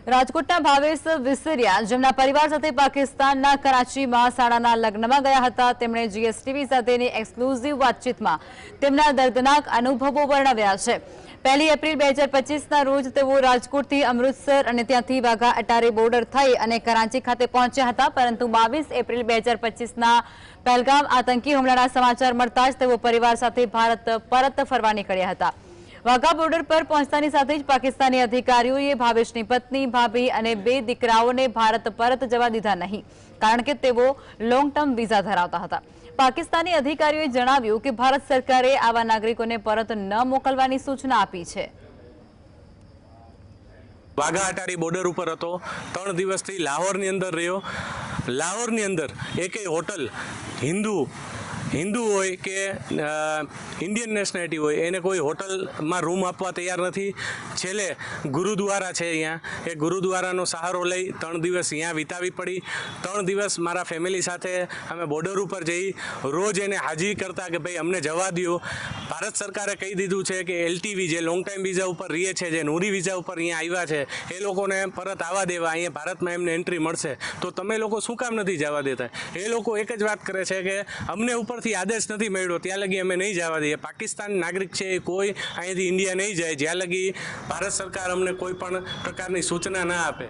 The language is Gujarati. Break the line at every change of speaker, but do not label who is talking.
રાજકોટના ભાવેશ વિસરિયા જેમના પરિવાર સાથે પાકિસ્તાનના કરાચીમાં શાળાના લગ્નમાં ગયા હતા, તેમણે જીએસટીવી સાથેની એક્સક્લુઝિવ વાતચીતમાં તેમના દર્દનાક અનુભવો વર્ણવ્યા છે। 1 એપ્રિલ 2025ના રોજ તેઓ રાજકોટથી અમૃતસર અને ત્યાંથી વાઘા અટારી બોર્ડર થઈ અને કરાચી ખાતે પહોંચ્યા હતા, પરંતુ 22 એપ્રિલ 2025ના પહેલગામ આતંકી હુમલાના સમાચાર મળતા જ તેઓ પરિવાર સાથે ભારત પરત ફરવા નીકળ્યા હતા। વાઘા બોર્ડર પર પહોંચતાની સાથે જ પાકિસ્તાની અધિકારીઓએ ભાવેશની પત્ની, ભાભી અને 2 દીકરાઓને ભારત પરત જવા દીધા નહીં, કારણ કે તેઓ લોંગ ટર્મ વિઝા ધરાવતા હતા। પાકિસ્તાની અધિકારીઓએ જણાવ્યું કે ભારત સરકારે આવા નાગરિકોને પરત ન મોકલવાની સૂચના આપી છે।
વાઘા અટારી બોર્ડર ઉપર હતો, 3 દિવસથી લાહોરની અંદર રહ્યો। લાહોરની અંદર એકેય હોટલ હિન્દુ હોય કે ઇન્ડિયન નેશનાલિટી હોય એને કોઈ હોટલમાં રૂમ આપવા તૈયાર નથી। છેલ્લે ગુરુદ્વારા છે અહીંયા, એ ગુરુદ્વારાનો સહારો લઈ 3 દિવસ અહીંયા વિતાવી પડી। 3 દિવસ મારા ફેમિલી સાથે અમે બોર્ડર ઉપર જઈ રોજ એને હાજરી કરતા કે ભાઈ અમને જવા દો। ભારત સરકારે કહી દીધું છે કે એલટીવી જે લોંગ ટાઈમ વિઝા ઉપર રહીએ છે, જે નૂરી વિઝા ઉપર અહીંયા આવ્યા છે, એ લોકોને પરત આવવા દેવા, અહીંયા ભારતમાં એમને એન્ટ્રી મળશે। તો તમે લોકો શું કામ નથી જવા દેતા? એ લોકો એક જ વાત કરે છે કે અમને ઉપરથી આદેશ નથી મળ્યો, ત્યાં લગી અમે નહીં જવા દઈએ। પાકિસ્તાન નાગરિક છે એ કોઈ અહીંયાથી ઇન્ડિયા નહીં જાય જ્યાં લગી ભારત સરકાર અમને કોઈ પણ પ્રકારની સૂચના ના આપે।